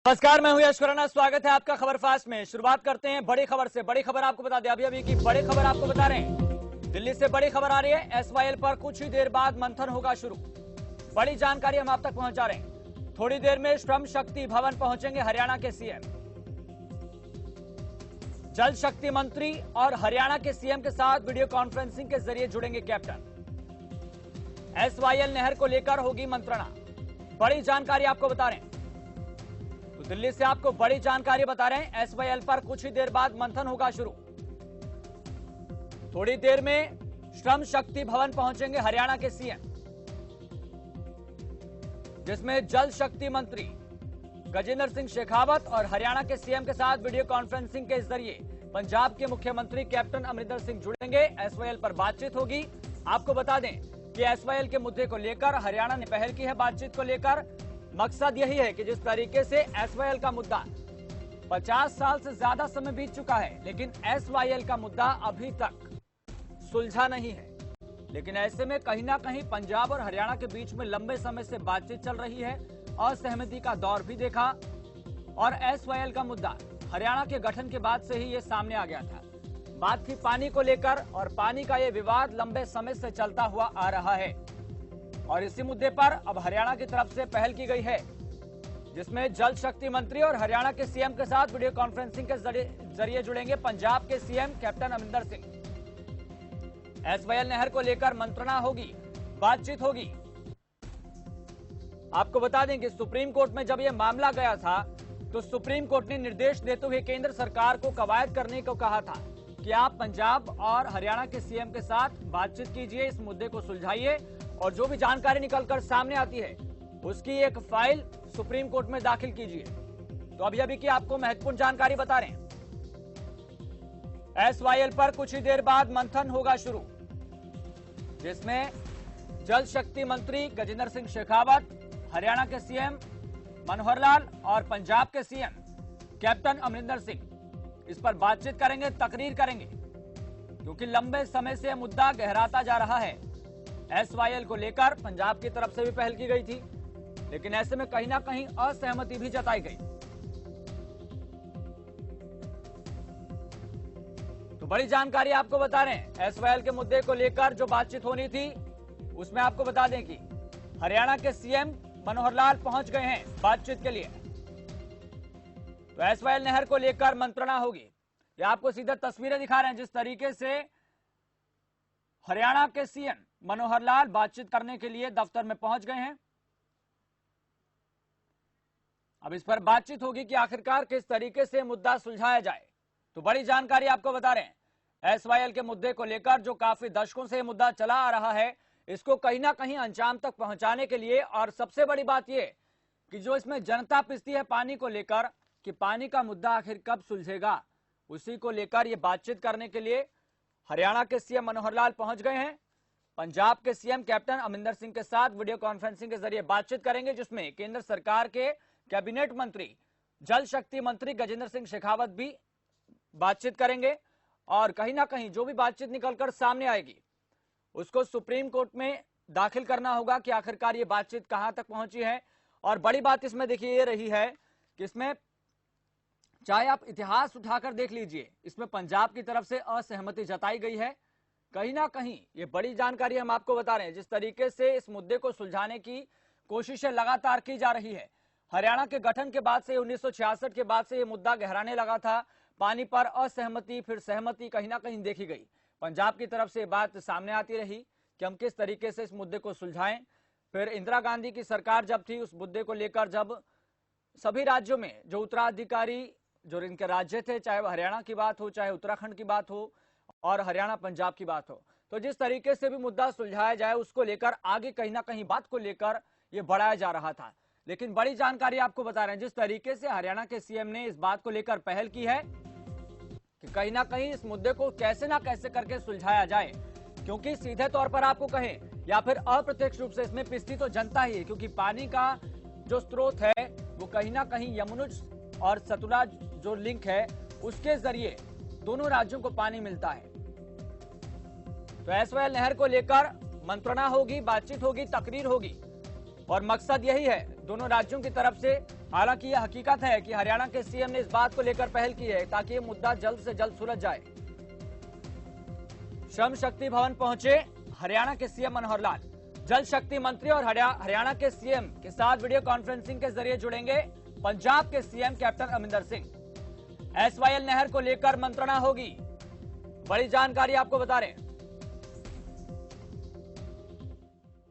नमस्कार, मैं हूं यश खुराना। स्वागत है आपका खबर फास्ट में। शुरुआत करते हैं बड़ी खबर से। बड़ी खबर आपको बता दें, अभी की बड़ी खबर आपको बता रहे हैं। दिल्ली से बड़ी खबर आ रही है। एसवाईएल पर कुछ ही देर बाद मंथन होगा शुरू। बड़ी जानकारी हम आप तक पहुंचा रहे हैं। थोड़ी देर में श्रम शक्ति भवन पहुंचेंगे हरियाणा के सीएम। जल शक्ति मंत्री और हरियाणा के सीएम के साथ वीडियो कॉन्फ्रेंसिंग के जरिए जुड़ेंगे कैप्टन। एसवाईएल नहर को लेकर होगी मंत्रणा। बड़ी जानकारी आपको बता रहे हैं। तो दिल्ली से आपको बड़ी जानकारी बता रहे हैं। एसवाईएल पर कुछ ही देर बाद मंथन होगा शुरू। थोड़ी देर में श्रम शक्ति भवन पहुंचेंगे हरियाणा के सीएम, जिसमें जल शक्ति मंत्री गजेंद्र सिंह शेखावत और हरियाणा के सीएम के साथ वीडियो कॉन्फ्रेंसिंग के जरिए पंजाब के मुख्यमंत्री कैप्टन अमरिंदर सिंह जुड़ेंगे। एसवाईएल पर बातचीत होगी। आपको बता दें कि एसवाईएल के मुद्दे को लेकर हरियाणा ने पहल की है। बातचीत को लेकर मकसद यही है कि जिस तरीके से एसवाईएल का मुद्दा 50 साल से ज्यादा समय बीत चुका है, लेकिन एसवाईएल का मुद्दा अभी तक सुलझा नहीं है। लेकिन ऐसे में कहीं ना कहीं पंजाब और हरियाणा के बीच में लंबे समय से बातचीत चल रही है। असहमति का दौर भी देखा और एसवाईएल का मुद्दा हरियाणा के गठन के बाद से ही ये सामने आ गया था। बात थी पानी को लेकर और पानी का ये विवाद लंबे समय से चलता हुआ आ रहा है। और इसी मुद्दे पर अब हरियाणा की तरफ से पहल की गई है, जिसमें जल शक्ति मंत्री और हरियाणा के सीएम के साथ वीडियो कॉन्फ्रेंसिंग के जरिए जुड़ेंगे पंजाब के CM captain Amarinder Singh. SYL नहर को लेकर मंत्रणा होगी, बातचीत होगी। आपको बता दें कि सुप्रीम कोर्ट में जब यह मामला गया था तो सुप्रीम कोर्ट ने निर्देश देते हुए केंद्र सरकार को कवायद करने को कहा था कि आप पंजाब और हरियाणा के सीएम के साथ बातचीत कीजिए, इस मुद्दे को सुलझाइए और जो भी जानकारी निकलकर सामने आती है उसकी एक फाइल सुप्रीम कोर्ट में दाखिल कीजिए। तो अभी की आपको महत्वपूर्ण जानकारी बता रहे हैं। एसवाईएल पर कुछ ही देर बाद मंथन होगा शुरू, जिसमें जल शक्ति मंत्री गजेंद्र सिंह शेखावत, हरियाणा के सीएम मनोहर लाल और पंजाब के सीएम कैप्टन अमरिंदर सिंह इस पर बातचीत करेंगे, तकरीर करेंगे, क्योंकि लंबे समय से मुद्दा गहराता जा रहा है। एसवाईएल को लेकर पंजाब की तरफ से भी पहल की गई थी, लेकिन ऐसे में कहीं ना कहीं असहमति भी जताई गई। तो बड़ी जानकारी आपको बता रहे हैं। एसवाईएल के मुद्दे को लेकर जो बातचीत होनी थी उसमें आपको बता दें कि हरियाणा के सीएम मनोहर लाल पहुंच गए हैं बातचीत के लिए। तो एसवाईएल नहर को लेकर मंत्रणा होगी। ये आपको सीधा तस्वीरें दिखा रहे हैं, जिस तरीके से हरियाणा के सीएम मनोहर लाल बातचीत करने के लिए दफ्तर में पहुंच गए हैं। अब इस पर बातचीत होगी कि आखिरकार किस तरीके से मुद्दा सुलझाया जाए। तो बड़ी जानकारी आपको बता रहे हैं। एसवाईएल के मुद्दे को लेकर जो काफी दशकों से मुद्दा चला आ रहा है, इसको कहीं ना कहीं अंजाम तक पहुंचाने के लिए, और सबसे बड़ी बात यह कि जो इसमें जनता पिसती है पानी को लेकर, कि पानी का मुद्दा आखिर कब सुलझेगा, उसी को लेकर ये बातचीत करने के लिए हरियाणा के सीएम मनोहर लाल पहुंच गए हैं। पंजाब के सीएम कैप्टन अमरिंदर सिंह के साथ वीडियो कॉन्फ्रेंसिंग के जरिए बातचीत करेंगे, जिसमें केंद्र सरकार के कैबिनेट मंत्री जल शक्ति मंत्री गजेंद्र सिंह शेखावत भी बातचीत करेंगे। और कहीं ना कहीं जो भी बातचीत निकलकर सामने आएगी उसको सुप्रीम कोर्ट में दाखिल करना होगा कि आखिरकार ये बातचीत कहां तक पहुंची है। और बड़ी बात इसमें देखिए ये रही है कि इसमें चाहे आप इतिहास उठाकर देख लीजिए, इसमें पंजाब की तरफ से असहमति जताई गई है। कहीं ना कहीं ये बड़ी जानकारी हम आपको बता रहे हैं। जिस तरीके से इस मुद्दे को सुलझाने की कोशिशें लगातार की जा रही है, हरियाणा के गठन के बाद से 1966 के बाद से ये मुद्दा गहराने लगा था। पानी पर असहमति फिर सहमति कहीं ना कहीं देखी गई। पंजाब की तरफ से बात सामने आती रही कि हम किस तरीके से इस मुद्दे को सुलझाएं। फिर इंदिरा गांधी की सरकार जब थी, उस मुद्दे को लेकर जब सभी राज्यों में जो उत्तराधिकारी जो इनके राज्य थे, चाहे वह हरियाणा की बात हो, चाहे उत्तराखंड की बात हो और हरियाणा पंजाब की बात हो, तो जिस तरीके से भी मुद्दा सुलझाया जाए उसको लेकर आगे कहीं ना कहीं बात को लेकर यह बढ़ाया जा रहा था। लेकिन बड़ी जानकारी आपको बता रहे हैं, जिस तरीके से हरियाणा के सीएम ने इस बात को लेकर पहल की है कि कहीं ना कहीं इस मुद्दे को कैसे ना कैसे करके सुलझाया जाए, क्योंकि सीधे तौर पर आपको कहें या फिर अप्रत्यक्ष रूप से इसमें पिसती तो जनता ही है, क्योंकि पानी का जो स्रोत है वो कहीं ना कहीं यमुनुज और सतलुज जो लिंक है उसके जरिए दोनों राज्यों को पानी मिलता है। तो एसवाईएल नहर को लेकर मंत्रणा होगी, बातचीत होगी, तकरीर होगी और मकसद यही है दोनों राज्यों की तरफ से हालांकि यह हकीकत है कि हरियाणा के सीएम ने इस बात को लेकर पहल की है ताकि ये मुद्दा जल्द से जल्द सुलझ जाए। श्रम शक्ति भवन पहुंचे हरियाणा के सीएम मनोहर लाल। जल शक्ति मंत्री और हरियाणा के सीएम के साथ वीडियो कॉन्फ्रेंसिंग के जरिए जुड़ेंगे पंजाब के CM captain Amarinder Singh. SYL नहर को लेकर मंत्रणा होगी, बड़ी जानकारी आपको बता रहे हैं।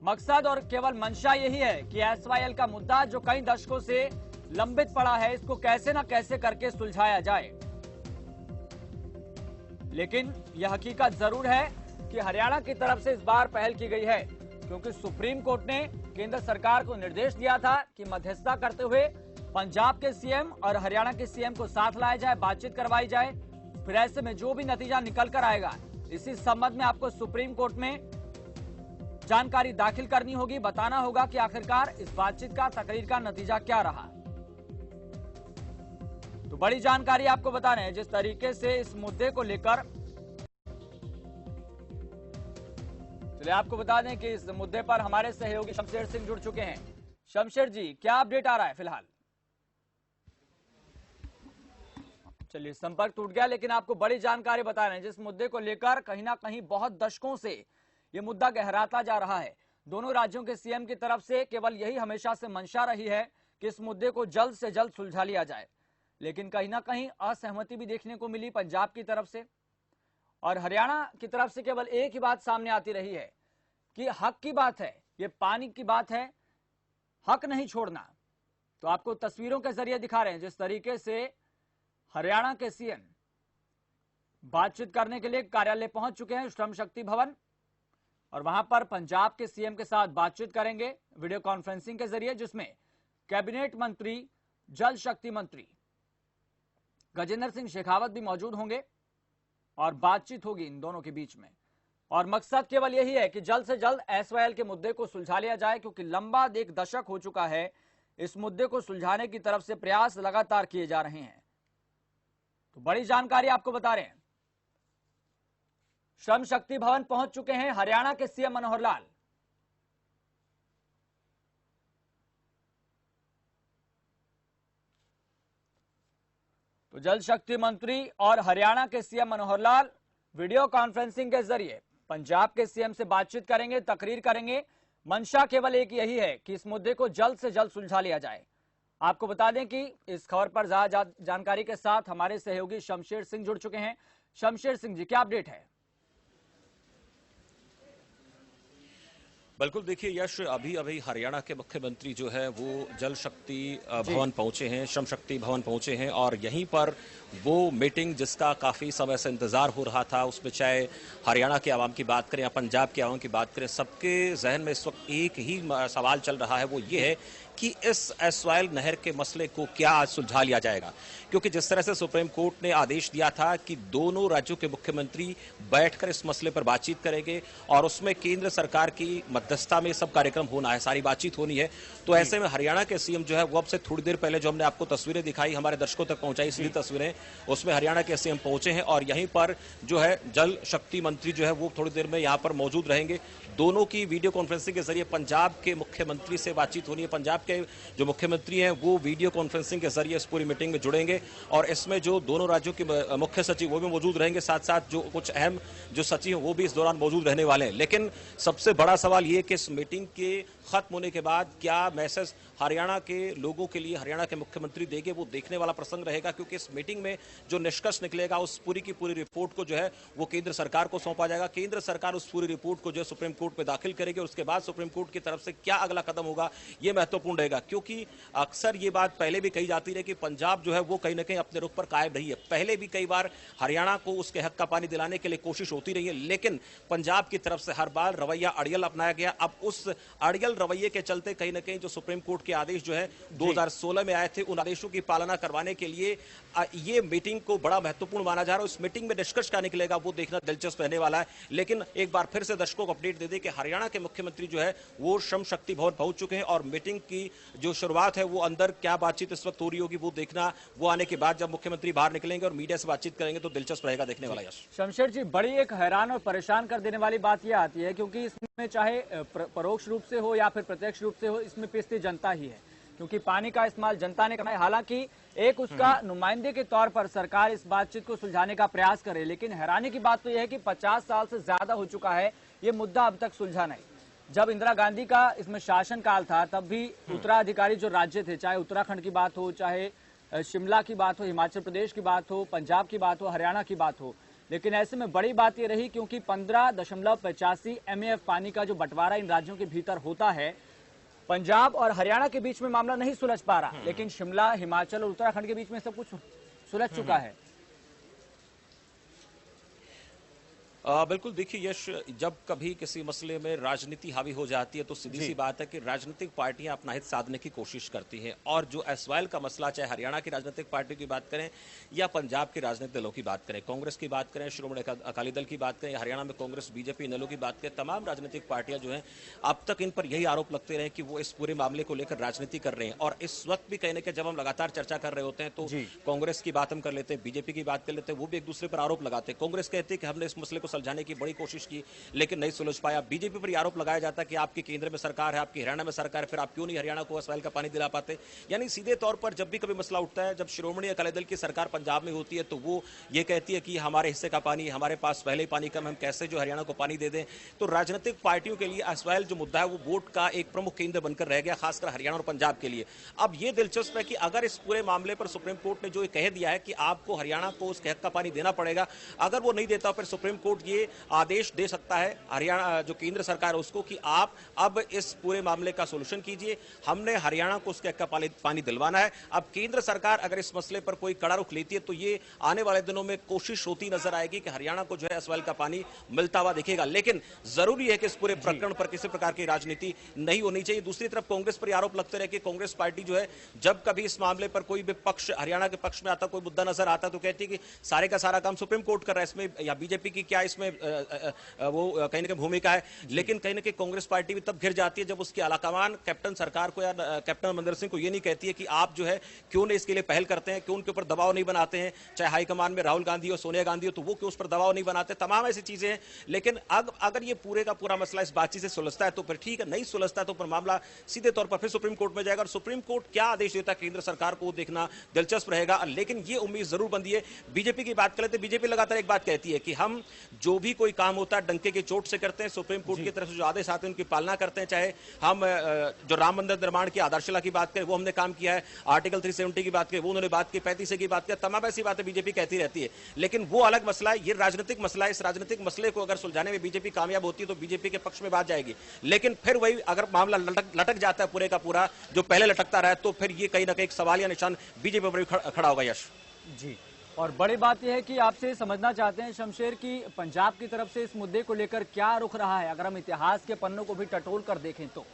मकसद और केवल मंशा यही है कि एसवाईएल का मुद्दा जो कई दशकों से लंबित पड़ा है, इसको कैसे न कैसे करके सुलझाया जाए। लेकिन यह हकीकत जरूर है कि हरियाणा की तरफ से इस बार पहल की गई है, क्योंकि सुप्रीम कोर्ट ने केंद्र सरकार को निर्देश दिया था कि मध्यस्थता करते हुए पंजाब के सीएम और हरियाणा के सीएम को साथ लाया जाए, बातचीत करवाई जाए। फिर ऐसे में जो भी नतीजा निकल कर आएगा, इसी संबंध में आपको सुप्रीम कोर्ट में जानकारी दाखिल करनी होगी, बताना होगा कि आखिरकार इस बातचीत का, तकरीर का नतीजा क्या रहा। तो बड़ी जानकारी आपको बता रहे हैं जिस तरीके से इस मुद्दे को लेकर। चलिए आपको बता दें कि इस मुद्दे पर हमारे सहयोगी शमशेर सिंह जुड़ चुके हैं। शमशेर जी, क्या अपडेट आ रहा है फिलहाल? चलिए संपर्क टूट गया, लेकिन आपको बड़ी जानकारी बता रहे हैं जिस मुद्दे को लेकर कहीं ना कहीं बहुत दशकों से यह मुद्दा गहराता जा रहा है। दोनों राज्यों के सीएम की तरफ से केवल यही हमेशा से मंशा रही है कि इस मुद्दे को जल्द से जल्द सुलझा लिया जाए, लेकिन कहीं ना कहीं असहमति भी देखने को मिली पंजाब की तरफ से, और हरियाणा की तरफ से केवल एक ही बात सामने आती रही है कि हक की बात है, ये पानी की बात है, हक नहीं छोड़ना। तो आपको तस्वीरों के जरिए दिखा रहे हैं जिस तरीके से हरियाणा के सीएम बातचीत करने के लिए कार्यालय पहुंच चुके हैं, श्रम शक्ति भवन, और वहां पर पंजाब के सीएम के साथ बातचीत करेंगे वीडियो कॉन्फ्रेंसिंग के जरिए, जिसमें कैबिनेट मंत्री, जल शक्ति मंत्री गजेंद्र सिंह शेखावत भी मौजूद होंगे और बातचीत होगी इन दोनों के बीच में। और मकसद केवल यही है कि जल्द से जल्द एसवाईएल के मुद्दे को सुलझा लिया जाए, क्योंकि लंबा एक दशक हो चुका है इस मुद्दे को सुलझाने की तरफ से प्रयास लगातार किए जा रहे हैं। तो बड़ी जानकारी आपको बता रहे हैं, श्रम शक्ति भवन पहुंच चुके हैं हरियाणा के सीएम मनोहर लाल। तो जल शक्ति मंत्री और हरियाणा के CM Manohar Lal video conferencing के जरिए पंजाब के सीएम से बातचीत करेंगे, तकरीर करेंगे। मंशा केवल एक यही है कि इस मुद्दे को जल्द से जल्द सुलझा लिया जाए। आपको बता दें कि इस खबर पर ज्यादा जानकारी के साथ हमारे सहयोगी शमशेर सिंह जुड़ चुके हैं। शमशेर सिंह जी, क्या अपडेट है? बिल्कुल, देखिए यश, अभी अभी हरियाणा के मुख्यमंत्री जो है वो जल शक्ति भवन पहुंचे हैं, श्रम शक्ति भवन पहुंचे हैं, और यहीं पर वो मीटिंग जिसका काफी समय से इंतजार हो रहा था, उसमें चाहे हरियाणा के आवाम की बात करें या पंजाब के आवाम की बात करें, सबके जहन में इस वक्त एक ही सवाल चल रहा है, वो ये है कि इस एसवाईएल नहर के मसले को क्या आज सुलझा लिया जाएगा। क्योंकि जिस तरह से सुप्रीम कोर्ट ने आदेश दिया था कि दोनों राज्यों के मुख्यमंत्री बैठकर इस मसले पर बातचीत करेंगे और उसमें केंद्र सरकार की मध्यस्थता में सब कार्यक्रम होना है, सारी बातचीत होनी है, तो ऐसे में हरियाणा के सीएम जो है वो अब से थोड़ी देर पहले जो हमने आपको तस्वीरें दिखाई, हमारे दर्शकों तक पहुंचाई सीधी तस्वीरें, उसमें हरियाणा के सीएम पहुंचे हैं और यहीं पर जो है जल शक्ति मंत्री जो है वो थोड़ी देर में यहां पर मौजूद रहेंगे। दोनों की वीडियो कॉन्फ्रेंसिंग के जरिए पंजाब के मुख्यमंत्री से बातचीत होनी है। पंजाब के जो मुख्यमंत्री हैं वो वीडियो कॉन्फ्रेंसिंग के जरिए इस पूरी मीटिंग में जुड़ेंगे और इसमें जो दोनों राज्यों के मुख्य सचिव वो भी मौजूद रहेंगे, साथ साथ जो कुछ अहम जो सचिव वो भी इस दौरान मौजूद रहने वाले हैं। लेकिन सबसे बड़ा सवाल ये कि इस मीटिंग के खत्म होने के बाद क्या मैसेज हरियाणा के लोगों के लिए हरियाणा के मुख्यमंत्री देंगे, वो देखने वाला प्रसंग रहेगा, क्योंकि इस मीटिंग में जो निष्कर्ष निकलेगा उस पूरी की पूरी रिपोर्ट को जो है वो केंद्र सरकार को सौंपा जाएगा। केंद्र सरकार उस पूरी रिपोर्ट को जो है सुप्रीम कोर्ट में दाखिल करेगी और उसके बाद सुप्रीम कोर्ट की तरफ से क्या अगला कदम होगा ये महत्वपूर्ण रहेगा। क्योंकि अक्सर ये बात पहले भी कही जाती रही कि पंजाब जो है वो कहीं ना कहीं अपने रुख पर कायम रही है। पहले भी कई बार हरियाणा को उसके हक का पानी दिलाने के लिए कोशिश होती रही है, लेकिन पंजाब की तरफ से हर बार रवैया अड़ियल अपनाया गया। अब उस अड़ियल रवैये के चलते कहीं ना कहीं जो सुप्रीम कोर्ट के आदेश जो है 2016 में आए थे, उन आदेशों की पालना करवाने के लिए ये मीटिंग को बड़ा महत्वपूर्ण माना जा रहा है। इस मीटिंग में निष्कर्ष क्या निकलेगा वो देखना दिलचस्प रहने वाला है। लेकिन एक बार फिर से दर्शकों को अपडेट दे दें कि हरियाणा के मुख्यमंत्री जो है वो श्रम शक्ति भवन पहुंच चुके हैं और मीटिंग की जो शुरुआत है वो अंदर क्या बातचीत इस वक्त हो रही होगी वो देखना, वो आने के बाद जब मुख्यमंत्री बाहर निकलेंगे और मीडिया से बातचीत करेंगे तो दिलचस्प रहेगा देखने वाला। यश, शमशेर जी, बड़ी एक हैरान और परेशान कर देने वाली बात यह आती है, क्योंकि इसमें चाहे परोक्ष रूप से हो या फिर प्रत्यक्ष रूप से हो, इसमें पिसती जनता ही है। क्योंकि पानी का इस्तेमाल जनता ने करना है। हालांकि एक उसका नुमाइंदे के तौर पर सरकार इस बातचीत को सुलझाने का प्रयास करे, लेकिन हैरानी की बात तो यह है कि 50 साल से ज्यादा हो चुका है, ये मुद्दा अब तक सुलझा नहीं। जब इंदिरा गांधी का इसमें शासनकाल था तब भी उत्तराधिकारी जो राज्य थे, चाहे उत्तराखंड की बात हो, चाहे शिमला की बात हो, हिमाचल प्रदेश की बात हो, पंजाब की बात हो, हरियाणा की बात हो, लेकिन ऐसे में बड़ी बात यह रही क्योंकि 15.85 MAF पानी का जो बंटवारा इन राज्यों के भीतर होता है, पंजाब और हरियाणा के बीच में मामला नहीं सुलझ पा रहा, लेकिन शिमला, हिमाचल और उत्तराखंड के बीच में सब कुछ सुलझ चुका है। बिल्कुल, देखिए यश, जब कभी किसी मसले में राजनीति हावी हो जाती है तो सीधी सी बात है कि राजनीतिक पार्टियां अपना हित साधने की कोशिश करती हैं। और जो एसवाइल का मसला, चाहे हरियाणा की राजनीतिक पार्टी की बात करें या पंजाब के राजनीतिक दलों की बात करें, कांग्रेस की बात करें, श्रोमणी अकाली दल की बात करें, हरियाणा में कांग्रेस, बीजेपी, इनेलो की बात करें, तमाम राजनीतिक पार्टियां जो हैं अब तक इन पर यही आरोप लगते रहे कि वो इस पूरे मामले को लेकर राजनीति कर रहे हैं। और इस वक्त भी कहने के जब हम लगातार चर्चा कर रहे होते हैं तो कांग्रेस की बात हम कर लेते हैं, बीजेपी की बात कर लेते हैं, वो भी एक दूसरे पर आरोप लगाते हैं। कांग्रेस कहती है कि हमने इस मसले को सुलझाने की बड़ी कोशिश की लेकिन नहीं सुलझ पाया। बीजेपी पर आरोप लगाया जाता है कि आपकी केंद्र में सरकार है, आपकी हरियाणा में सरकार है, फिर आप क्यों नहीं हरियाणा को एसवाइल का पानी दिला पाते। यानी सीधे तौर पर जब भी कभी मसला उठता है, जब श्रोमणी अकाली दल की सरकार पंजाब में होती है तो वो ये कहती है कि हमारे हिस्से का पानी, हमारे पास पहले ही पानी कम, हम कैसे जो हरियाणा को पानी दे दें। तो राजनीतिक पार्टियों के लिए एसवाइल जो मुद्दा है वो वोट का एक प्रमुख केंद्र बनकर रह गया, खासकर हरियाणा और पंजाब के लिए। अब ये दिलचस्प है कि अगर इस पूरे मामले पर सुप्रीम कोर्ट ने जो कह दिया है कि आपको हरियाणा को उसके हक का पानी देना पड़ेगा, अगर वो नहीं देता फिर सुप्रीम कोर्ट ये आदेश दे सकता है हरियाणा जो केंद्र सरकार है उसको कि आप अब इस पूरे मामले का सॉल्यूशन कीजिए, हमने हरियाणा को उसके हक का पानी दिलवाना है। अब केंद्र सरकार अगर इस मसले पर कोई कड़ा रुख लेती है तो ये आने वाले दिनों में कोशिश होती नजर आएगी कि हरियाणा को जो है एसवाइल का पानी मिलता हुआ दिखेगा। लेकिन जरूरी है कि इस पूरे प्रकरण पर किसी प्रकार की राजनीति नहीं होनी चाहिए। दूसरी तरफ कांग्रेस पर आरोप लगते रहे कि कांग्रेस पार्टी जो है जब कभी इस मामले पर कोई भी पक्ष हरियाणा के पक्ष में आता, कोई मुद्दा नजर आता तो कहती है कि सारे का सारा काम सुप्रीम कोर्ट कर रहा है, इसमें या बीजेपी की क्या इसमें वो कहीं ना कहीं भूमिका है। लेकिन कहीं ना कहीं कांग्रेस पार्टी भी तब घिर जाती है जब उसकी आलाकमान कैप्टन सरकार को या कैप्टन अमरिंदर सिंह को ये नहीं कहती है कि आप जो है क्यों नहीं इसके लिए पहल करते हैं, क्यों उनके ऊपर दबाव नहीं बनाते हैं, चाहे हाईकमान में राहुल गांधी और सोनिया गांधी हो तो वो क्यों उस पर दबाव नहीं बनाते, तमाम ऐसी चीजें हैं। लेकिन अगर ये पूरे का पूरा मसला इस बातचीत से सुलझता है तो फिर ठीक है, नहीं सुलझता है तो फिर मामला सीधे तौर पर फिर सुप्रीम कोर्ट में जाएगा और सुप्रीम कोर्ट क्या आदेश देता है केंद्र सरकार को देखना दिलचस्प रहेगा। लेकिन ये उम्मीद जरूर बंदी है। बीजेपी की बात करें तो बीजेपी लगातार एक बात कहती है कि हम जो भी कोई काम होता है डंके की चोट से करते हैं, सुप्रीम कोर्ट की तरफ से जो आदेश आते हैं उनकी पालना करते हैं। चाहे हम जो राम मंदिर निर्माण की आधारशिला की बात करें वो हमने काम किया है, आर्टिकल 370 की बात करें वो उन्होंने बात की, 35 की बात की, तमाम ऐसी बातें बीजेपी कहती रहती है। लेकिन वो अलग मसला है, ये राजनीतिक मसला है। इस राजनीतिक मसले को अगर सुलझाने में बीजेपी कामयाब होती है तो बीजेपी के पक्ष में बात जाएगी। लेकिन फिर वही अगर मामला लटक जाता है पूरे का पूरा जो पहले लटकता रहा है तो फिर ये कहीं ना कहीं एक सवाल या निशान बीजेपी पर भी खड़ा होगा। यश जी, और बड़ी बात यह है कि आपसे समझना चाहते हैं शमशेर की पंजाब की तरफ से इस मुद्दे को लेकर क्या रुख रहा है, अगर हम इतिहास के पन्नों को भी टटोल कर देखें तो।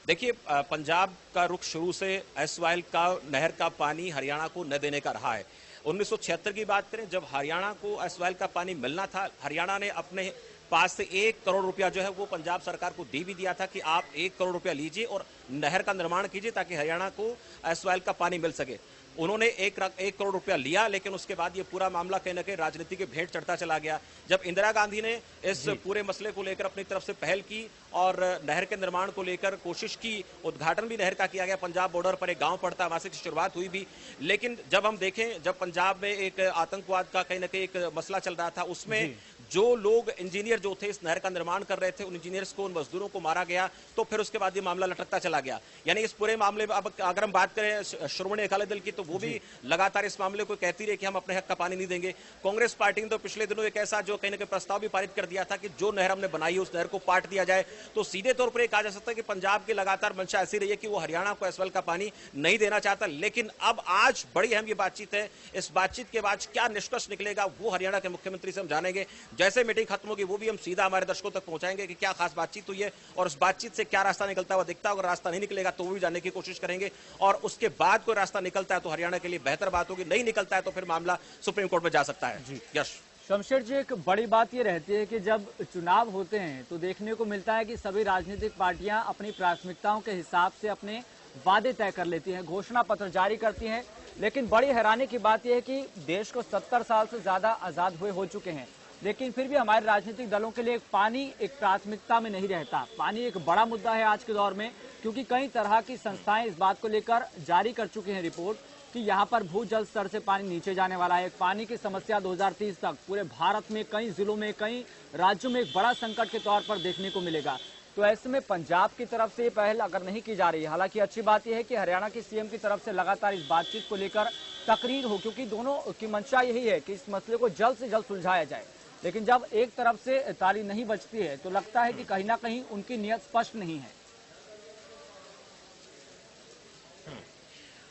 देखिए, पंजाब का रुख शुरू से एसवाइल का नहर का पानी हरियाणा को न देने का रहा है। 1976 की बात करें जब हरियाणा को एसवाइल का पानी मिलना था, हरियाणा ने अपने पास से 1 करोड़ रुपया जो है वो पंजाब सरकार को दे भी दिया था कि आप 1 करोड़ रुपया लीजिए और नहर का निर्माण कीजिए ताकि हरियाणा को एसवाइल का पानी मिल सके। उन्होंने 1 करोड़ रुपया लिया, लेकिन उसके बाद ये पूरा मामला कहीं ना कहीं राजनीति के भेंट चढ़ता चला गया। जब इंदिरा गांधी ने इस पूरे मसले को लेकर अपनी तरफ से पहल की और नहर के निर्माण को लेकर कोशिश की, उद्घाटन भी नहर का किया गया, पंजाब बॉर्डर पर एक गांव पड़ता है वहां से शुरुआत हुई भी। लेकिन जब हम देखें, जब पंजाब में एक आतंकवाद का कहीं ना कहीं एक मसला चल रहा था, उसमें जो लोग इंजीनियर जो थे इस नहर का निर्माण कर रहे थे, उन इंजीनियर्स को, उन मजदूरों को मारा गया। तो फिर उसके बाद ये मामला लटकता चला गया। यानी इस पूरे मामले में अब अगर हम बात करें श्रोमणी अकाली दल की तो वो भी लगातार इस मामले को कहती रही कि हम अपने हक का पानी नहीं देंगे। कांग्रेस पार्टी ने तो पिछले दिनों एक ऐसा जो कहीं ना कहीं प्रस्ताव भी पारित कर दिया था कि जो नहर हमने बनाई है उस नहर को पाट दिया जाए। तो सीधे तौर पर कहा जा सकता है कि पंजाब की लगातार मंशा ऐसी रही है कि वो हरियाणा को एसवाइल का पानी नहीं देना चाहता। लेकिन अब आज बड़ी अहम ये बातचीत है। इस बातचीत के बाद क्या निष्कर्ष निकलेगा वो हरियाणा के मुख्यमंत्री से हम जानेंगे। जैसे मीटिंग खत्म होगी वो भी हम सीधा हमारे दर्शकों तक पहुंचाएंगे कि क्या खास बातचीत हुई है और उस बातचीत से क्या रास्ता निकलता हुआ दिखता है। अगर रास्ता नहीं निकलेगा तो वो भी जानने की कोशिश करेंगे और उसके बाद कोई रास्ता निकलता है तो हरियाणा के लिए बेहतर बात होगी, नहीं निकलता है तो फिर मामला सुप्रीम कोर्ट में जा सकता है। जी यश। शमशेर जी, एक बड़ी बात यह रहती है कि जब चुनाव होते हैं तो देखने को मिलता है कि सभी राजनीतिक पार्टियां अपनी प्राथमिकताओं के हिसाब से अपने वादे तय कर लेती हैं, घोषणा पत्र जारी करती हैं। लेकिन बड़ी हैरानी की बात यह है कि देश को 70 साल से ज्यादा आजाद हुए हो चुके हैं लेकिन फिर भी हमारे राजनीतिक दलों के लिए पानी एक प्राथमिकता में नहीं रहता। पानी एक बड़ा मुद्दा है आज के दौर में, क्योंकि कई तरह की संस्थाएं इस बात को लेकर जारी कर चुकी हैं रिपोर्ट कि यहाँ पर भूजल स्तर से पानी नीचे जाने वाला है। पानी की समस्या 2030 तक पूरे भारत में कई जिलों में, कई राज्यों में एक बड़ा संकट के तौर पर देखने को मिलेगा। तो ऐसे में पंजाब की तरफ से ये पहल अगर नहीं की जा रही है, हालांकि अच्छी बात यह है कि हरियाणा की सीएम की तरफ से लगातार इस बातचीत को लेकर तकरीर हो, क्योंकि दोनों की मंशा यही है कि इस मसले को जल्द से जल्द सुलझाया जाए। लेकिन जब एक तरफ से ताली नहीं बजती है तो लगता है कि कहीं ना कहीं उनकी नियत स्पष्ट नहीं है।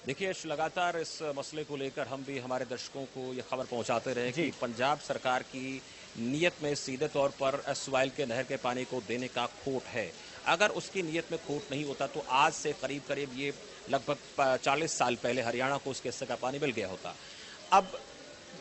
देखिए, लगातार इस मसले को लेकर हम भी हमारे दर्शकों को यह खबर पहुंचाते रहे कि पंजाब सरकार की नीयत में सीधे तौर पर एसवाइएल के नहर के पानी को देने का खोट है। अगर उसकी नीयत में खोट नहीं होता तो आज से करीब करीब ये लगभग 40 साल पहले हरियाणा को उसके हिस्से का पानी मिल गया होता। अब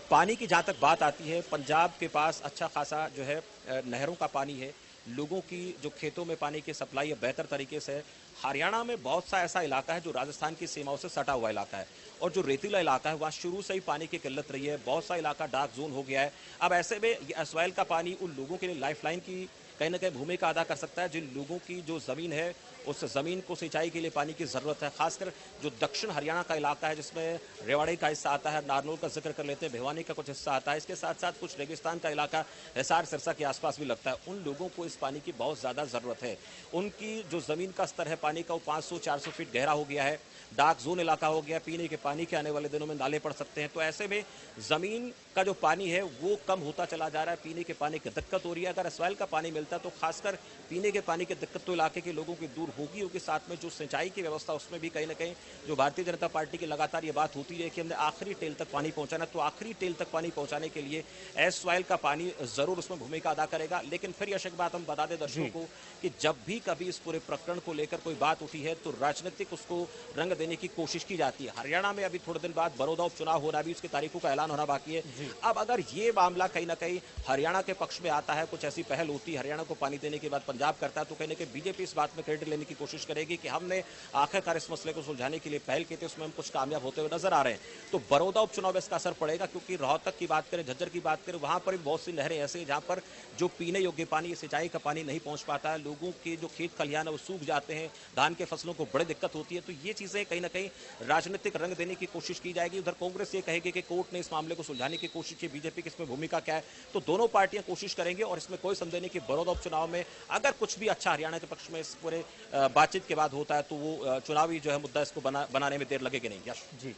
पानी की जहां तक बात आती है, पंजाब के पास अच्छा खासा जो है नहरों का पानी है, लोगों की जो खेतों में पानी की सप्लाई है बेहतर तरीके से है। हरियाणा में बहुत सा ऐसा इलाका है जो राजस्थान की सीमाओं से सटा हुआ इलाका है, और जो रेतीला इलाका है वहाँ शुरू से ही पानी की किल्लत रही है। बहुत सा इलाका डार्क जोन हो गया है। अब ऐसे में एसवाइएल का पानी उन लोगों के लिए लाइफलाइन की कहीं ना कहीं भूमिका अदा कर सकता है, जिन लोगों की जो जमीन है उस जमीन को सिंचाई के लिए पानी की जरूरत है। खासकर जो दक्षिण हरियाणा का इलाका है जिसमें रेवाड़ी का हिस्सा आता है, नारनौल का जिक्र कर लेते हैं, भिवानी का कुछ हिस्सा आता है, इसके साथ साथ कुछ रेगिस्तान का इलाका हिसार सिरसा के आसपास भी लगता है। उन लोगों को इस पानी की बहुत ज्यादा जरूरत है। उनकी जो जमीन का स्तर है पानी का वो 500-400 फीट गहरा हो गया है, डार्क जोन इलाका हो गया, पीने के पानी के आने वाले दिनों में नाले पड़ सकते हैं। तो ऐसे में जमीन का जो पानी है वो कम होता चला जा रहा है, पीने के पानी की दिक्कत हो रही है। अगर एसवाइएल का पानी मिलता है तो खासकर पीने के पानी की दिक्कत तो इलाके के लोगों की दूर होगी, क्योंकि साथ में जो सिंचाई की व्यवस्था उसमें भी कहीं ना कहीं जो भारतीय जनता पार्टी की लगातार ये बात होती है कि हमने आखिरी टेल तक पानी पहुंचाना, तो आखिरी टेल तक पानी पहुंचाने के लिए एसवाइएल का पानी जरूर उसमें भूमिका अदा करेगा। लेकिन फिर यह बात हम बता दें दर्शकों को कि जब भी कभी इस पूरे प्रकरण को लेकर कोई बात उठी है तो राजनीतिक उसको रंग देने की कोशिश की जाती है। हरियाणा में अभी थोड़े दिन बाद बड़ौदा उपचुनाव होना, भी उसकी तारीखों का ऐलान होना बाकी है। अब अगर ये मामला कहीं ना कहीं हरियाणा के पक्ष में आता है, कुछ ऐसी पहल होती है, हरियाणा को पानी देने के बाद पंजाब करता है, तो कहीं ना कहीं बीजेपी इस बात में क्रेडिट लेने की कोशिश करेगी कि हमने आखिरकार इस मसले को सुलझाने के लिए पहल की थी, उसमें हम कुछ कामयाब होते हुए नजर आ रहे हैं। तो बड़ौदा उपचुनाव में इसका असर पड़ेगा, क्योंकि रोहतक की बात करें, झज्जर की बात करें, वहां पर भी बहुत सी नहरें ऐसे जहां पर जो पीने योग्य पानी, सिंचाई का पानी नहीं पहुंच पाता है, लोगों के जो खेत खलिहान है वो सूख जाते हैं, धान के फसलों को बड़ी दिक्कत होती है। तो ये चीजें कहीं ना कहीं राजनीतिक रंग देने की कोशिश की जाएगी। उधर कांग्रेस ये कहेगी कि कोर्ट ने इस मामले को सुलझाने की कोशिश की, बीजेपी की इसमें भूमिका क्या है। तो दोनों पार्टियां कोशिश करेंगे, और इसमें कोई संदेह नहीं कि बड़ौदा उपचुनाव में अगर कुछ भी अच्छा हरियाणा के पक्ष में इस पूरे बातचीत के बाद होता है तो वो चुनावी जो है मुद्दा इसको बनाने में देर लगेगी नहीं। यश जी,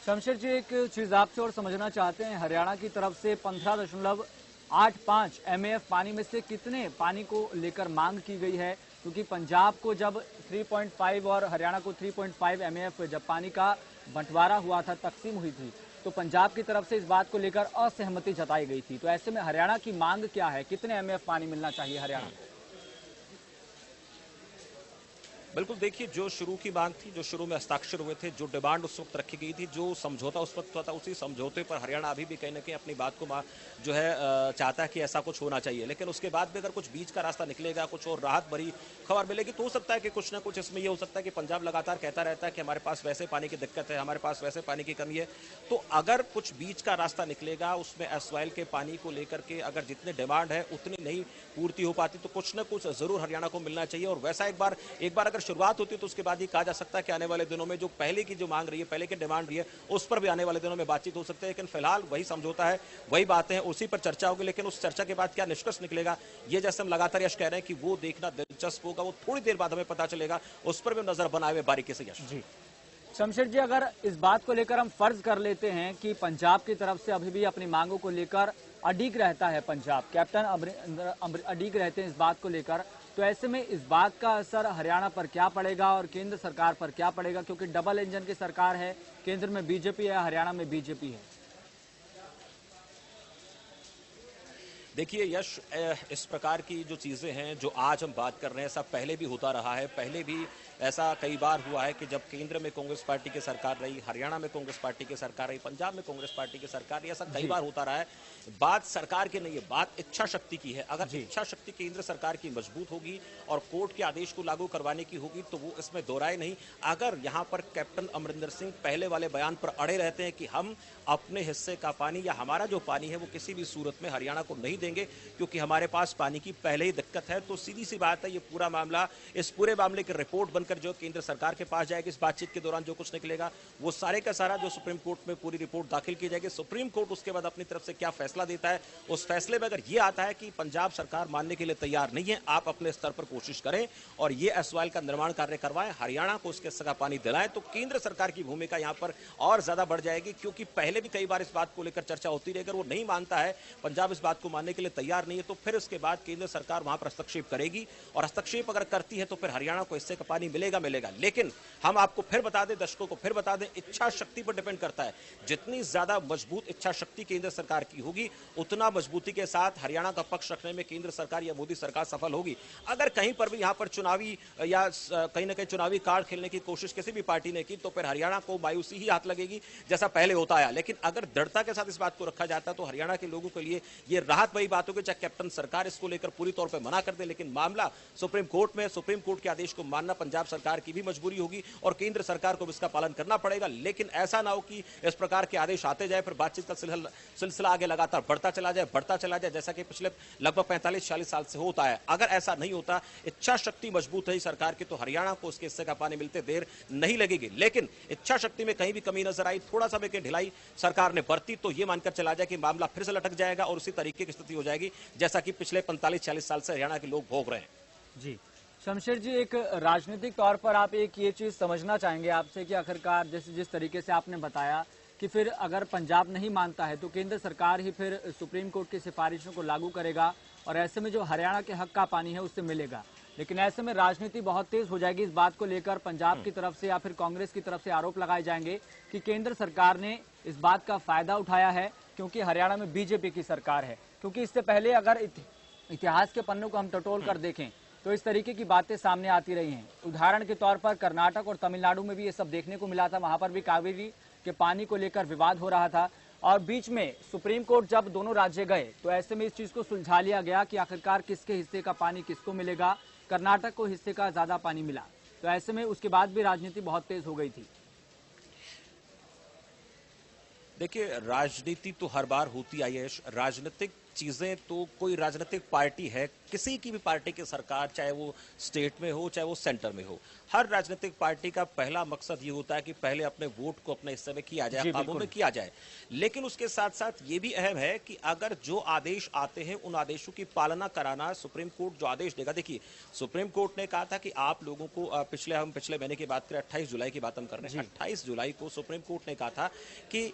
शमशेर जी, एक चीज आपसे और समझना चाहते हैं, हरियाणा की तरफ से 15.85 MAF पानी में से कितने पानी को लेकर मांग की गई है? क्योंकि पंजाब को जब 3.5 और हरियाणा को 3.5 MAF जब पानी का बंटवारा हुआ था, तकसीम हुई थी, तो पंजाब की तरफ से इस बात को लेकर असहमति जताई गई थी। तो ऐसे में हरियाणा की मांग क्या है, कितने MAF पानी मिलना चाहिए हरियाणा को? बिल्कुल, देखिए, जो शुरू की मांग थी, जो शुरू में हस्ताक्षर हुए थे, जो डिमांड उस वक्त रखी गई थी, जो समझौता उस वक्त हुआ था, उसी समझौते पर हरियाणा अभी भी कहीं ना कहीं अपनी बात को जो है चाहता है कि ऐसा कुछ होना चाहिए। लेकिन उसके बाद भी अगर कुछ बीच का रास्ता निकलेगा, कुछ और राहत भरी खबर मिलेगी, तो हो सकता है कि कुछ ना कुछ इसमें यह हो सकता है कि पंजाब लगातार कहता रहता है कि हमारे पास वैसे पानी की दिक्कत है, हमारे पास वैसे पानी की कमी है। तो अगर कुछ बीच का रास्ता निकलेगा, उसमें एसवाइएल के पानी को लेकर के अगर जितने डिमांड है उतनी नहीं पूर्ति हो पाती, तो कुछ ना कुछ जरूर हरियाणा को मिलना चाहिए। और वैसा एक बार अगर शुरुआत होती तो उसके बाद ये कहा जा सकता है कि आने वाले दिनों में जो पहले की जो मांग रही है, पहले की डिमांड रही है, उस पर भी आने वाले दिनों में बातचीत हो सकती है। लेकिन फिलहाल वही समझौता है, वही बातें हैं, उसी पर चर्चा होगी। लेकिन उस चर्चा के बाद क्या निष्कर्ष निकलेगा, ये जैसे हम लगातार यश कह रहे हैं कि वो देखना दिलचस्प होगा, वो थोड़ी देर बाद हमें पता चलेगा, उस पर भी नजर बनाए हुए बारीकी से। यश जी, शमशेर जी, अगर इस बात को लेकर हम फर्ज कर लेते हैं कि पंजाब की तरफ से अभी भी अपनी मांगों को लेकर अडिग रहता है, पंजाब कैप्टन अडिग रहते हैं इस बात को लेकर, तो ऐसे में इस बात का असर हरियाणा पर क्या पड़ेगा और केंद्र सरकार पर क्या पड़ेगा? क्योंकि डबल इंजन की सरकार है, केंद्र में बीजेपी है, हरियाणा में बीजेपी है। देखिए यश, इस प्रकार की जो चीजें हैं जो आज हम बात कर रहे हैं, सब पहले भी होता रहा है। पहले भी ऐसा कई बार हुआ है कि जब केंद्र में कांग्रेस पार्टी की सरकार रही, हरियाणा में कांग्रेस पार्टी की सरकार रही, पंजाब में कांग्रेस पार्टी की सरकार रही, ऐसा कई बार होता रहा है। बात सरकार की नहीं है, बात इच्छा शक्ति की है। अगर इच्छा शक्ति केंद्र सरकार की मजबूत होगी और कोर्ट के आदेश को लागू करवाने की होगी तो वो इसमें दोहराए नहीं। अगर यहां पर कैप्टन अमरिंदर सिंह पहले वाले बयान पर अड़े रहते हैं कि हम अपने हिस्से का पानी या हमारा जो पानी है वो किसी भी सूरत में हरियाणा को नहीं देंगे क्योंकि हमारे पास पानी की पहले ही दिक्कत है, तो सीधी सी बात है ये पूरा मामला, इस पूरे मामले की रिपोर्ट बनकर जो केंद्र सरकार के पास जाएगी, इस बातचीत के दौरान जो कुछ निकलेगा वो सारे का सारा जो सुप्रीम कोर्ट में पूरी रिपोर्ट दाखिल की जाएगी। सुप्रीम कोर्ट उसके बाद अपनी तरफ से क्या फैसला देता है, उस फैसले में अगर ये आता है कि पंजाब सरकार मानने के लिए तैयार नहीं है, आप अपने स्तर पर कोशिश करें और ये एसवाइएल का निर्माण कार्य करवाएं, हरियाणा को उसके हिस्से का पानी दिलाएं, तो केंद्र सरकार की भूमिका यहां पर और ज्यादा बढ़ जाएगी। क्योंकि पहले भी कई बार इस बात को लेकर चर्चा होती रही, अगर वो नहीं मानता है, पंजाब इस बात को मानने के लिए तैयार नहीं है, तो फिर उसके बाद केंद्र सरकार वहां पर हस्तक्षेप करेगी और हस्तक्षेप अगर करती है तो फिर हरियाणा को इससे का पानी मिलेगा। लेकिन हम आपको फिर बता दें, दर्शकों को फिर बता दें, इच्छा शक्ति पर डिपेंड करता है। जितनी ज्यादा मजबूत इच्छा शक्ति केंद्र सरकार की होगी उतना मजबूती के साथ हरियाणा का पक्ष रखने में केंद्र सरकार या मोदी सरकार सफल होगी। अगर कहीं पर भी यहां पर चुनावी या कहीं ना कहीं चुनावी कार्ड खेलने की कोशिश किसी भी पार्टी ने की तो फिर हरियाणा को मायूसी ही हाथ लगेगी जैसा पहले होता आया। लेकिन अगर दृढ़ता के साथ इस बात को रखा जाता तो हरियाणा के लोगों के लिए यह राहत वही बात होगी, चाहे कैप्टन सरकार इसको लेकर पूरी तौर पर मना कर दे, लेकिन मामला सुप्रीम कोर्ट में, सुप्रीम कोर्ट के आदेश को मानना पंजाब सरकार की भी मजबूरी होगी और केंद्र सरकार को इसका पालन करना पड़ेगा। लेकिन ऐसा ना हो कि इस प्रकार के आदेश आते जाए, फिर बातचीत का सिलसिला आगे लगातार बढ़ता चला जाए, जैसा कि पिछले लगभग 45-46 साल से होता है। अगर ऐसा नहीं होता, इच्छा शक्ति मजबूत है सरकार की, तो हरियाणा को उसके हिस्से का पानी मिलते देर नहीं लगेगी। लेकिन इच्छा शक्ति में कहीं भी कमी नजर आई, थोड़ा सा भी ढिलाई सरकार ने बरती तो यह मानकर चला जाए कि मामला फिर से लटक जाएगा और उसी तरीके की स्थिति हो जाएगी जैसा कि पिछले 45-46 साल से हरियाणा के लोग भोग रहे हैं। जी शमशेर जी, एक राजनीतिक तौर पर आप एक ये चीज समझना चाहेंगे आपसे कि आखिरकार जिस तरीके से आपने बताया कि फिर अगर पंजाब नहीं मानता है तो केंद्र सरकार ही फिर सुप्रीम कोर्ट की सिफारिशों को लागू करेगा और ऐसे में जो हरियाणा के हक का पानी है उससे मिलेगा। लेकिन ऐसे में राजनीति बहुत तेज हो जाएगी। इस बात को लेकर पंजाब की तरफ से या फिर कांग्रेस की तरफ से आरोप लगाए जाएंगे कि केंद्र सरकार ने इस बात का फायदा उठाया है क्योंकि हरियाणा में बीजेपी की सरकार है। क्योंकि इससे पहले अगर इतिहास के पन्नों को हम टटोल कर देखें तो इस तरीके की बातें सामने आती रही हैं। उदाहरण के तौर पर कर्नाटक और तमिलनाडु में भी ये सब देखने को मिला था। वहां पर भी कावेरी के पानी को लेकर विवाद हो रहा था और बीच में सुप्रीम कोर्ट जब दोनों राज्य गए तो ऐसे में इस चीज को सुलझा लिया गया कि आखिरकार किसके हिस्से का पानी किसको मिलेगा। कर्नाटक को हिस्से का ज्यादा पानी मिला, तो ऐसे में उसके बाद भी राजनीति बहुत तेज हो गई थी। देखिए, राजनीति तो हर बार होती आई है। राजनीतिक चीजें तो कोई राजनीतिक पार्टी है, किसी की भी पार्टी की सरकार, चाहे वो स्टेट में हो चाहे वो सेंटर में हो, हर राजनीतिक पार्टी का पहला मकसद ये होता है कि पहले अपने वोट को अपने हिस्से में किया जाए, काबू में किया जाए। लेकिन उसके साथ साथ ये भी अहम है कि अगर जो आदेश आते हैं उन आदेशों की पालना कराना, सुप्रीम कोर्ट जो आदेश देगा। देखिए, सुप्रीम कोर्ट ने कहा था कि आप लोगों को पिछले महीने की बात करें, 28 जुलाई की बात हम कर रहे हैं, 28 जुलाई को सुप्रीम कोर्ट ने कहा था कि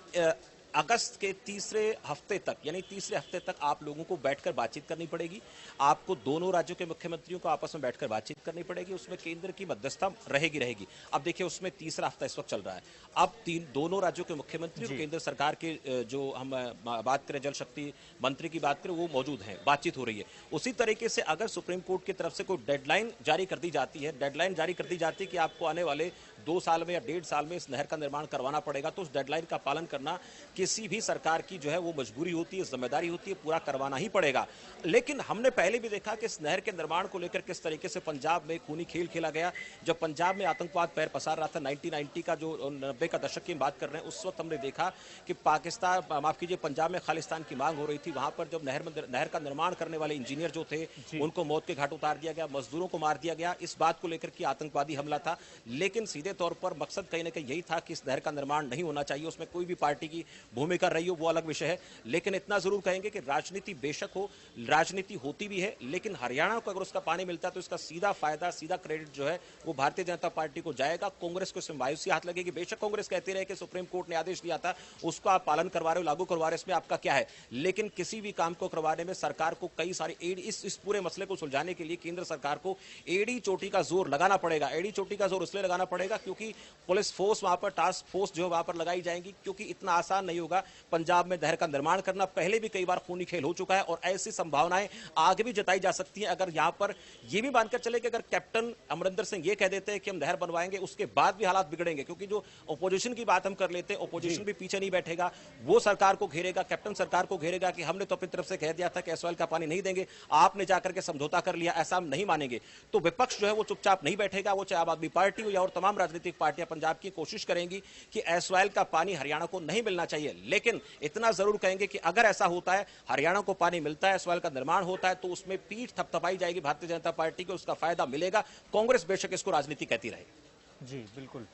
अगस्त के तीसरे हफ्ते तक, यानी तीसरे हफ्ते तक आप लोगों को बैठकर बातचीत करनी पड़ेगी। आपको दोनों राज्यों के मुख्यमंत्रियों को आपस में बैठकर बातचीत करनी पड़ेगी। उसमें केंद्र की मध्यस्थता रहेगी। अब देखिए, उसमें तीसरा हफ्ता इस वक्त चल रहा है। अब दोनों राज्यों के मुख्यमंत्री और केंद्र सरकार के जो हम बात करें, जल शक्ति मंत्री की बात करें, वो मौजूद हैं, बातचीत हो रही है। उसी तरीके से अगर सुप्रीम कोर्ट की तरफ से कोई डेडलाइन जारी कर दी जाती है कि आपको आने वाले 2 साल में या 1.5 साल में इस नहर का निर्माण करवाना पड़ेगा, तो उस डेडलाइन का पालन करना किसी भी सरकार की जो है वो मजबूरी होती है, जिम्मेदारी होती है, पूरा करवाना ही पड़ेगा। लेकिन हमने पहले भी देखा कि इस नहर के निर्माण को लेकर किस तरीके से पंजाब में खूनी खेल खेला गया। जब पंजाब में आतंकवाद पैर पसार रहा था, 1990 का जो 90 का दशक की बात कर रहे हैं, उस वक्त हमने देखा कि पंजाब में खालिस्तान की मांग हो रही थी। वहां पर जब नहर का निर्माण करने वाले इंजीनियर जो थे उनको मौत के घाट उतार दिया गया, मजदूरों को मार दिया गया। इस बात को लेकर कि आतंकवादी हमला था, लेकिन सीधे तौर पर मकसद कहीं ना कहीं यही था कि इस नहर का निर्माण नहीं होना चाहिए। उसमें कोई भी पार्टी की भूमिका रही हो वो अलग विषय है, लेकिन इतना जरूर कहेंगे कि राजनीति बेशक हो, राजनीति होती भी है, लेकिन हरियाणा को अगर उसका पानी मिलता है तो इसका सीधा फायदा, सीधा क्रेडिट जो है वो भारतीय जनता पार्टी को जाएगा। कांग्रेस को इसमें मायूसी हाथ लगेगी। बेशक कांग्रेस कहती रहे कि सुप्रीम कोर्ट ने आदेश दिया था, उसको आप पालन करवा रहे हो, लागू करवा रहे हो, इसमें आपका क्या है। लेकिन किसी भी काम को करवाने में सरकार को कई सारी इस पूरे मसले को सुलझाने के लिए केंद्र सरकार को एड़ी चोटी का जोर लगाना पड़ेगा। एड़ी चोटी का जोर इसलिए लगाना पड़ेगा क्योंकि पुलिस फोर्स वहां पर, टास्क फोर्स जो वहां पर लगाई जाएगी, क्योंकि इतना आसान नहीं होगा। पंजाब में नहर का निर्माण करना पहले भी कई बार खूनी खेल हो चुका है और ऐसी संभावनाएं आगे भी जताई जा सकती हैं। अगर यहां पर यह भी मानकर चले कि अगर कैप्टन अमरिंदर सिंह ये कह देते हैं कि हम नहर बनवाएंगे, उसके बाद भी हालात बिगड़ेंगे, क्योंकि जो ओपोजिशन की बात हम कर लेते हैं, ओपोजिशन भी पीछे नहीं बैठेगा, वो सरकार को घेरेगा, कैप्टन सरकार को घेरेगा कि हमने तो अपनी तरफ से कह दिया था कि एसवाइएल का पानी नहीं देंगे, आपने जाकर के समझौता कर लिया, ऐसा हम नहीं मानेंगे। तो विपक्ष जो है वो चुपचाप नहीं बैठेगा, वो चाहे आम आदमी पार्टी हो या और तमाम राजनीतिक पार्टियां पंजाब की कोशिश करेंगी कि एसवाइएल का पानी हरियाणा को नहीं मिलना चाहिए। लेकिन इतना जरूर कहेंगे कि अगर ऐसा होता है, हरियाणा को पानी मिलता है, एसवाइएल का निर्माण होता है, तो उसमें पीठ थपथपाई जाएगी भारतीय जनता पार्टी को, उसका फायदा मिलेगा। कांग्रेस बेशक इसको राजनीति कहती रहे। जी बिल्कुल।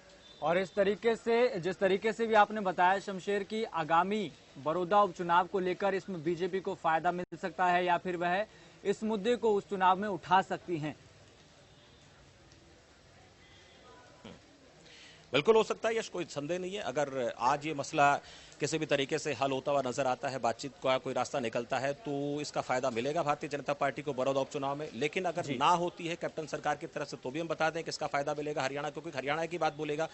और इस तरीके से, जिस तरीके से भी आपने बताया शमशेर की आगामी बड़ौदा उपचुनाव को लेकर इसमें बीजेपी को फायदा मिल सकता है या फिर वह इस मुद्दे को उस चुनाव में उठा सकती हैं। बिल्कुल हो सकता है, यश कोई संदेह नहीं है। अगर आज ये मसला किसी भी तरीके से हल होता हुआ नजर आता है, बातचीत का कोई रास्ता निकलता है, तो इसका फायदा मिलेगा भारतीय जनता पार्टी को बड़ौदा उपचुनाव में। लेकिन अगर ना होती है कैप्टन सरकार की तरफ से, तो भी हम बता दें कि इसका फायदा मिलेगा हरियाणा को, क्योंकि हरियाणा की बात बोलेगा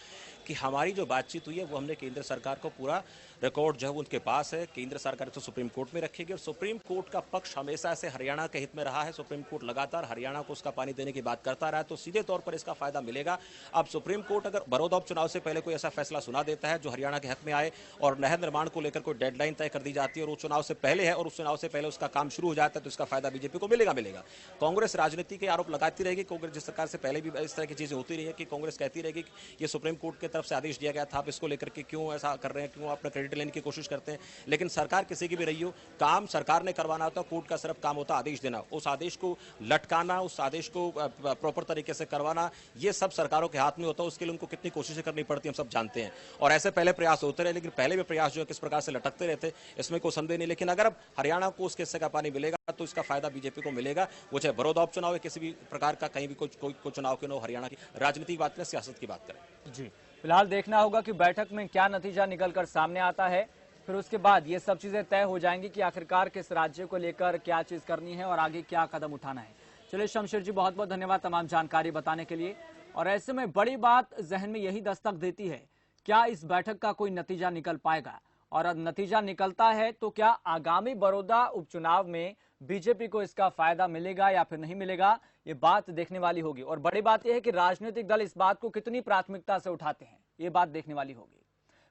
कि हमारी जो बातचीत हुई है वो हमने केंद्र सरकार को पूरा रिकॉर्ड जो है उनके पास है, केंद्र सरकार तो सुप्रीम कोर्ट में रखेगी और सुप्रीम कोर्ट का पक्ष हमेशा से हरियाणा के हित में रहा है। सुप्रीम कोर्ट लगातार हरियाणा को उसका पानी देने की बात करता रहा है, तो सीधे तौर पर इसका फायदा मिलेगा। अब सुप्रीम कोर्ट अगर बड़ौदा उपचुनाव से पहले कोई ऐसा फैसला सुना देता है जो हरियाणा के हक में आए और नहर निर्माण को लेकर डेडलाइन तय कर दी जाती है और वो चुनाव से पहले है और उस चुनाव से पहले उसका काम शुरू हो जाता है, तो इसका फायदा बीजेपी को मिलेगा। कांग्रेस राजनीति के आरोप लगाती रहेगी। कांग्रेस जिस सरकार से पहले भी इस तरह की चीजें होती रही है कि कांग्रेस कहती रहेगी कि ये सुप्रीम कोर्ट की तरफ से आदेश दिया गया था, आप इसको लेकर के क्यों ऐसा कर रहे हैं, क्यों अपना क्रेडिट लेने की कोशिश करते हैं। लेकिन सरकार किसी की भी रही हो, काम सरकार ने करवाना होता है, कोर्ट का सिर्फ काम होता है आदेश देना, उस आदेश को लटकाना, उस आदेश को प्रॉपर तरीके से करवाना, ये सब सरकारों के हाथ में होता है। उसके लिए उनको कितनी कोशिशें करनी पड़ती है हम सब जानते हैं और ऐसे पहले प्रयास होते रहे, लेकिन पहले भी प्रयास जो है किस प्रकार से लटकते रहते, इसमें कोई संदेह नहीं। लेकिन अगर अब हरियाणा को उसके हिस्से का पानी मिलेगा तो इसका फायदा बीजेपी को मिलेगा, वो चाहे बड़ौदा उपचुनाव है, किसी भी प्रकार का कहीं भी कोई चुनाव क्यों न हो। हरियाणा की राजनीतिक बात में सियासत की बात करें। जी फिलहाल देखना होगा कि बैठक में क्या नतीजा निकलकर सामने आता है, फिर उसके बाद ये सब चीजें तय हो जाएंगी कि आखिरकार किस राज्य को लेकर क्या चीज करनी है और आगे क्या कदम उठाना है। चलिए शमशेर जी, बहुत बहुत धन्यवाद तमाम जानकारी बताने के लिए। और ऐसे में बड़ी बात जहन में यही दस्तक देती है, क्या इस बैठक का कोई नतीजा निकल पाएगा, और अब नतीजा निकलता है तो क्या आगामी बड़ौदा उपचुनाव में बीजेपी को इसका फायदा मिलेगा या फिर नहीं मिलेगा, ये बात देखने वाली होगी। और बड़ी बात यह है कि राजनीतिक दल इस बात को कितनी प्राथमिकता से उठाते हैं, ये बात देखने वाली होगी।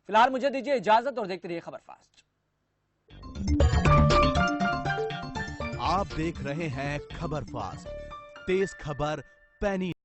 फिलहाल मुझे दीजिए इजाजत और देखते रहिए खबर फास्ट। आप देख रहे हैं खबर फास्ट, तेज खबर पैनी